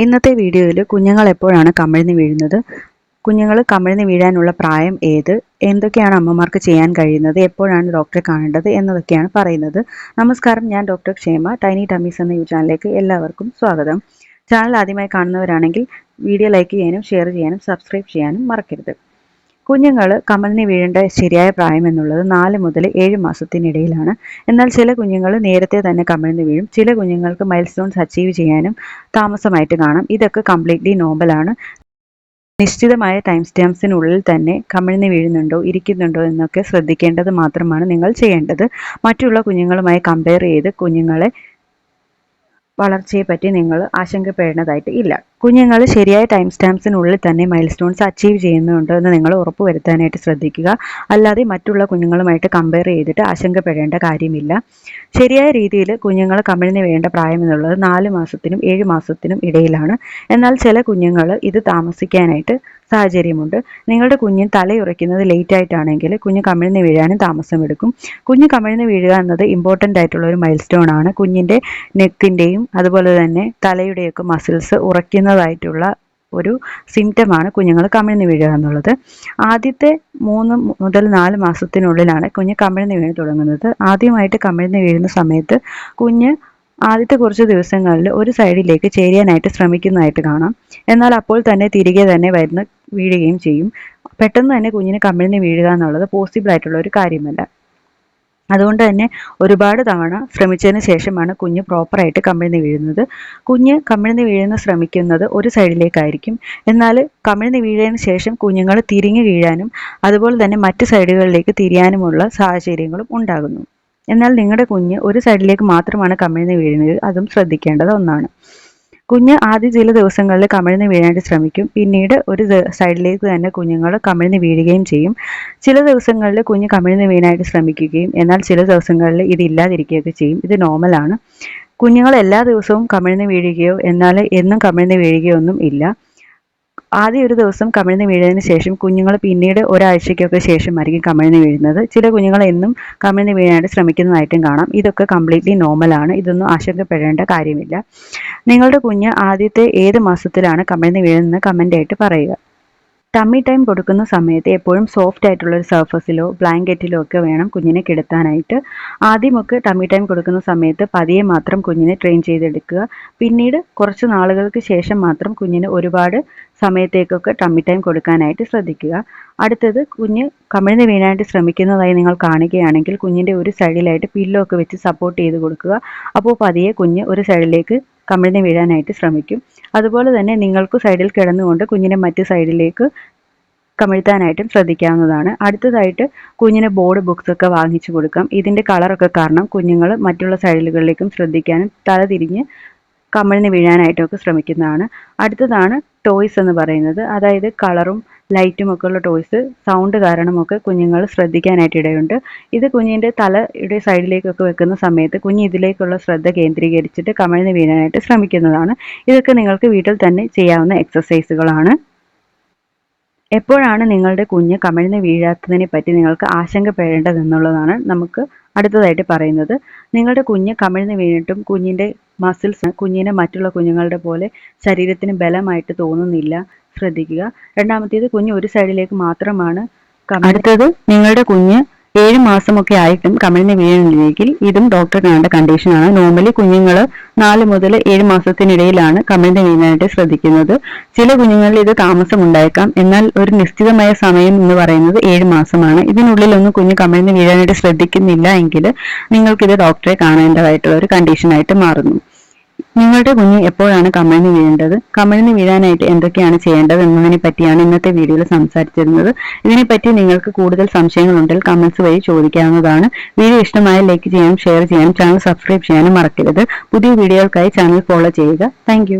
ഇന്നത്തെ വീഡിയോയിൽ കുഞ്ഞുങ്ങൾ എപ്പോഴാണ് കമിഴ്ന്ന് വീഴുന്നത്, കുഞ്ഞുങ്ങൾ കമിഴ്ന്ന് വീഴാനുള്ള പ്രായം ഏത്, എന്തൊക്കെയാണ് അമ്മമാർക്ക് ചെയ്യാൻ കഴിയുന്നത്, എപ്പോഴാണ് ഡോക്ടറെ കാണേണ്ടത് എന്നതൊക്കെയാണ് പറയുന്നത്. നമസ്കാരം, ഞാൻ ഡോക്ടർ ക്ഷേമ. ടൈനി ടമ്മീസ് എന്ന യൂട്യൂബ് ചാനലിലേക്ക് എല്ലാവർക്കും സ്വാഗതം. ചാനൽ ആദ്യമായി കാണുന്നവരാണെങ്കിൽ വീഡിയോ ലൈക്ക് ചെയ്യാനും ഷെയർ ചെയ്യാനും സബ്സ്ക്രൈബ് ചെയ്യാനും മറക്കരുത്. കുഞ്ഞുങ്ങൾ കമിഴ്ന്ന് വീഴേണ്ട ശരിയായ പ്രായം എന്നുള്ളത് 4 മുതൽ 7 മാസത്തിനിടയിലാണ്. എന്നാൽ ചില കുഞ്ഞുങ്ങൾ നേരത്തെ തന്നെ കമിഴ്ന്ന് വീഴും. ചില കുഞ്ഞുങ്ങൾക്ക് മൈൽ സ്റ്റോൺസ് അച്ചീവ് ചെയ്യാനും താമസമായിട്ട് കാണാം. ഇതൊക്കെ കംപ്ലീറ്റ്ലി നോർമലാണ്. നിശ്ചിതമായ ടൈം സ്റ്റാമ്പ്സിനുള്ളിൽ തന്നെ കമിഴ്ന്ന് വീഴുന്നുണ്ടോ, ഇരിക്കുന്നുണ്ടോ എന്നൊക്കെ ശ്രദ്ധിക്കേണ്ടത് മാത്രമാണ് നിങ്ങൾ ചെയ്യേണ്ടത്. മറ്റുള്ള കുഞ്ഞുങ്ങളുമായി കമ്പയർ ചെയ്ത് കുഞ്ഞുങ്ങളെ വളർച്ചയെപ്പറ്റി നിങ്ങൾ ആശങ്കപ്പെടേണ്ടതായിട്ട് ഇല്ല. കുഞ്ഞുങ്ങൾ ശരിയായ ടൈം സ്റ്റാമ്പ്സിനുള്ളിൽ തന്നെ മൈൽ സ്റ്റോൺസ് അച്ചീവ് ചെയ്യുന്നുണ്ടോ എന്ന് നിങ്ങൾ ഉറപ്പുവരുത്താനായിട്ട് ശ്രദ്ധിക്കുക. അല്ലാതെ മറ്റുള്ള കുഞ്ഞുങ്ങളുമായിട്ട് കമ്പയർ ചെയ്തിട്ട് ആശങ്കപ്പെടേണ്ട കാര്യമില്ല. ശരിയായ രീതിയിൽ കുഞ്ഞുങ്ങൾ കമിഴ്ന്ന് വീഴേണ്ട പ്രായം എന്നുള്ളത് 4 മാസത്തിനും 7 മാസത്തിനും ഇടയിലാണ്. എന്നാൽ ചില കുഞ്ഞുങ്ങൾ ഇത് താമസിക്കാനായിട്ട് സാഹചര്യമുണ്ട്. നിങ്ങളുടെ കുഞ്ഞ് തലയുറയ്ക്കുന്നത് ലേറ്റ് ആയിട്ടാണെങ്കിൽ കുഞ്ഞ് കമിഴ്ന്ന് വീഴാനും താമസമെടുക്കും. കുഞ്ഞ് കമിഴ്ന്ന് വീഴുക എന്നത് ഇമ്പോർട്ടൻ്റ് ആയിട്ടുള്ള ഒരു മൈൽ സ്റ്റോൺ ആണ്. കുഞ്ഞിൻ്റെ നെക്കിൻ്റെയും അതുപോലെ തന്നെ തലയുടെയൊക്കെ മസിൽസ് ഉറയ്ക്കുന്നതായിട്ടുള്ള ഒരു സിംറ്റമാണ് കുഞ്ഞുങ്ങൾ കമിഴ്ന്ന് വീഴുക എന്നുള്ളത്. ആദ്യത്തെ 3 മുതൽ 4 മാസത്തിനുള്ളിലാണ് കുഞ്ഞ് കമിഴ്ന്ന് വീണ് തുടങ്ങുന്നത്. ആദ്യമായിട്ട് കമിഴ്ന്ന് വീഴുന്ന സമയത്ത് കുഞ്ഞ് ആദ്യത്തെ കുറച്ച് ദിവസങ്ങളിൽ ഒരു സൈഡിലേക്ക് ചേരാനായിട്ട് ശ്രമിക്കുന്നതായിട്ട് കാണാം. എന്നാൽ അപ്പോൾ തന്നെ തിരികെ തന്നെ വീഴുകയും ചെയ്യും. പെട്ടെന്ന് തന്നെ കുഞ്ഞിന് കമിഴ്ന്ന് വീഴുക എന്നുള്ളത് പോസിബിൾ ആയിട്ടുള്ള ഒരു കാര്യമല്ല. അതുകൊണ്ട് തന്നെ ഒരുപാട് തവണ ശ്രമിച്ചതിന് ശേഷമാണ് കുഞ്ഞ് പ്രോപ്പറായിട്ട് കമിഴ്ന്ന് വീഴുന്നത്. കുഞ്ഞ് കമിഴ്ന്ന് വീഴുന്ന ശ്രമിക്കുന്നത് ഒരു സൈഡിലേക്കായിരിക്കും. എന്നാൽ കമിഴ്ന്ന് വീഴതിന് ശേഷം കുഞ്ഞുങ്ങൾ തിരിഞ്ഞു വീഴാനും അതുപോലെ തന്നെ മറ്റ് സൈഡുകളിലേക്ക് തിരിയാനുമുള്ള സാഹചര്യങ്ങളും ഉണ്ടാകുന്നു. എന്നാൽ നിങ്ങളുടെ കുഞ്ഞ് ഒരു സൈഡിലേക്ക് മാത്രമാണ് കമിഴ്ന്ന് വീഴുന്നത്, അതും ശ്രദ്ധിക്കേണ്ടത് ഒന്നാണ്. കുഞ്ഞ് ആദ്യ ചില ദിവസങ്ങളിൽ കമിഴ്ന്ന് വീഴാനായിട്ട് ശ്രമിക്കും. പിന്നീട് ഒരു സൈഡിലേക്ക് തന്നെ കുഞ്ഞുങ്ങൾ കമിഴ്ന്ന് വീഴുകയും ചെയ്യും. ചില ദിവസങ്ങളിൽ കുഞ്ഞ് കമിഴ്ന്ന് വീഴാനായിട്ട് ശ്രമിക്കുകയും എന്നാൽ ചില ദിവസങ്ങളിൽ ഇത് ഇല്ലാതിരിക്കുകയൊക്കെ ചെയ്യും. ഇത് നോർമലാണ്. കുഞ്ഞുങ്ങൾ എല്ലാ ദിവസവും കമിഴ്ന്ന് വീഴുകയോ എന്നാൽ എന്നും കമിഴ്ന്ന് വീഴുകയോ ഒന്നും ഇല്ല. ആദ്യം ഒരു ദിവസം കമിഴ്ന്ന് വീഴതിന് ശേഷം കുഞ്ഞുങ്ങൾ പിന്നീട് ഒരാഴ്ചയ്ക്കൊക്കെ ശേഷമായിരിക്കും കമിഴ്ന്ന് വീഴുന്നത്. ചില കുഞ്ഞുങ്ങൾ എന്നും കമിഴ്ന്ന് വീഴാനായിട്ട് ശ്രമിക്കുന്നതായിട്ടും കാണാം. ഇതൊക്കെ കംപ്ലീറ്റ്ലി നോർമലാണ്. ഇതൊന്നും ആശങ്കപ്പെടേണ്ട കാര്യമില്ല. നിങ്ങളുടെ കുഞ്ഞ് ആദ്യത്തെ ഏത് മാസത്തിലാണ് കമിഴ്ന്ന് വീഴുന്നത് കമൻ്റ് ആയിട്ട് പറയുക. ടമ്മി ടൈം കൊടുക്കുന്ന സമയത്ത് എപ്പോഴും സോഫ്റ്റ് ആയിട്ടുള്ള ഒരു സർഫസിലോ ബ്ലാങ്കറ്റിലോ ഒക്കെ വേണം കുഞ്ഞിനെ കിടത്താനായിട്ട്. ആദ്യമൊക്കെ ടമ്മി ടൈം കൊടുക്കുന്ന സമയത്ത് പതിയെ മാത്രം കുഞ്ഞിനെ ട്രെയിൻ ചെയ്തെടുക്കുക. പിന്നീട് കുറച്ച് നാളുകൾക്ക് ശേഷം മാത്രം കുഞ്ഞിന് ഒരുപാട് സമയത്തേക്കൊക്കെ ടമ്മി ടൈം കൊടുക്കാനായിട്ട് ശ്രദ്ധിക്കുക. അടുത്തത്, കുഞ്ഞ് കമിഴ്ന്ന് വീഴാനായിട്ട് ശ്രമിക്കുന്നതായി നിങ്ങൾ കാണുകയാണെങ്കിൽ കുഞ്ഞിൻ്റെ ഒരു സൈഡിലായിട്ട് പില്ലോ ഒക്കെ വെച്ച് സപ്പോർട്ട് ചെയ്ത് കൊടുക്കുക. അപ്പോൾ പതിയെ കുഞ്ഞ് ഒരു സൈഡിലേക്ക് കമിഴ്ന്ന് വീഴാനായിട്ട് ശ്രമിക്കും. അതുപോലെ തന്നെ നിങ്ങൾക്ക് സൈഡിൽ കിടന്നുകൊണ്ട് കുഞ്ഞിനെ മറ്റ് സൈഡിലേക്ക് കമിഴ്ത്താനായിട്ടും ശ്രദ്ധിക്കാവുന്നതാണ്. അടുത്തതായിട്ട് കുഞ്ഞിന് ബോർഡ് ബുക്സ് ഒക്കെ വാങ്ങിച്ചു കൊടുക്കാം. ഇതിൻ്റെ കളറൊക്കെ കാരണം കുഞ്ഞുങ്ങൾ മറ്റുള്ള സൈഡിലുകളിലേക്കും ശ്രദ്ധിക്കാനും തല തിരിഞ്ഞ് കമിഴ്ന്ന് വീഴാനായിട്ടൊക്കെ ശ്രമിക്കുന്നതാണ്. അടുത്തതാണ് ടോയ്സ് എന്ന് പറയുന്നത്. അതായത് കളറും ലൈറ്റും ഒക്കെ ഉള്ള ടോയ്സ് സൗണ്ട് കാരണമൊക്കെ കുഞ്ഞുങ്ങൾ ശ്രദ്ധിക്കാനായിട്ട് ഇടയുണ്ട്. ഇത് കുഞ്ഞിൻ്റെ തലയുടെ സൈഡിലേക്കൊക്കെ വെക്കുന്ന സമയത്ത് കുഞ്ഞ് ഇതിലേക്കുള്ള ശ്രദ്ധ കേന്ദ്രീകരിച്ചിട്ട് കമിഴ്ന്ന് വീഴാനായിട്ട് ശ്രമിക്കുന്നതാണ്. ഇതൊക്കെ നിങ്ങൾക്ക് വീട്ടിൽ തന്നെ ചെയ്യാവുന്ന എക്സസൈസുകളാണ്. എപ്പോഴാണ് നിങ്ങളുടെ കുഞ്ഞ് കമിഴ്ന്ന് വീഴാത്തതിനെ പറ്റി നിങ്ങൾക്ക് ആശങ്കപ്പെടേണ്ടതെന്നുള്ളതാണ് നമുക്ക് അടുത്തതായിട്ട് പറയുന്നത്. നിങ്ങളുടെ കുഞ്ഞ് കമിഴ്ന്ന് വീണിട്ടും കുഞ്ഞിൻ്റെ മസിൽസ് കുഞ്ഞിനെ മറ്റുള്ള കുഞ്ഞുങ്ങളുടെ പോലെ ശരീരത്തിന് ബലമായിട്ട് തോന്നുന്നില്ല, ശ്രദ്ധിക്കുക. രണ്ടാമത്തേത്, കുഞ്ഞ് ഒരു സൈഡിലേക്ക് മാത്രമാണ്. അടുത്തത്, നിങ്ങളുടെ കുഞ്ഞ് 7 മാസമൊക്കെ ആയിട്ടും കമിഴ്ന്ന് വീഴുന്നില്ലെങ്കിൽ ഇതും ഡോക്ടർ കാണേണ്ട കണ്ടീഷനാണ്. നോർമലി കുഞ്ഞുങ്ങൾ 4 മുതൽ 7 മാസത്തിനിടയിലാണ് കമിഴ്ന്ന് വീഴാനായിട്ട് ശ്രദ്ധിക്കുന്നത്. ചില കുഞ്ഞുങ്ങളിൽ ഇത് താമസം ഉണ്ടായേക്കാം. എന്നാൽ ഒരു നിശ്ചിതമായ സമയം എന്ന് പറയുന്നത് 7 മാസമാണ്. ഇതിനുള്ളിലൊന്നും കുഞ്ഞ് കമിഴ്ന്ന് വീഴാനായിട്ട് ശ്രദ്ധിക്കുന്നില്ല എങ്കിൽ നിങ്ങൾക്കിത് ഡോക്ടറെ കാണേണ്ടതായിട്ടുള്ള ഒരു കണ്ടീഷനായിട്ട് മാറുന്നു. നിങ്ങളുടെ കുഞ്ഞ് എപ്പോഴാണ് കമിഴ്ന്ന് വീഴേണ്ടത്, കമിഴ്ന്ന് വീഴാനായിട്ട് എന്തൊക്കെയാണ് ചെയ്യേണ്ടത് എന്നതിനെ പറ്റിയാണ് ഇന്നത്തെ വീഡിയോയിൽ സംസാരിച്ചിരുന്നത്. ഇതിനെപ്പറ്റി നിങ്ങൾക്ക് കൂടുതൽ സംശയങ്ങളുണ്ടെങ്കിൽ കമൻസ് വഴി ചോദിക്കാവുന്നതാണ്. വീഡിയോ ഇഷ്ടമായ ലൈക്ക് ചെയ്യാനും ഷെയർ ചെയ്യാനും ചാനൽ സബ്സ്ക്രൈബ് ചെയ്യാനും മറക്കരുത്. പുതിയ വീഡിയോകൾക്കായി ചാനൽ ഫോളോ ചെയ്യുക. താങ്ക്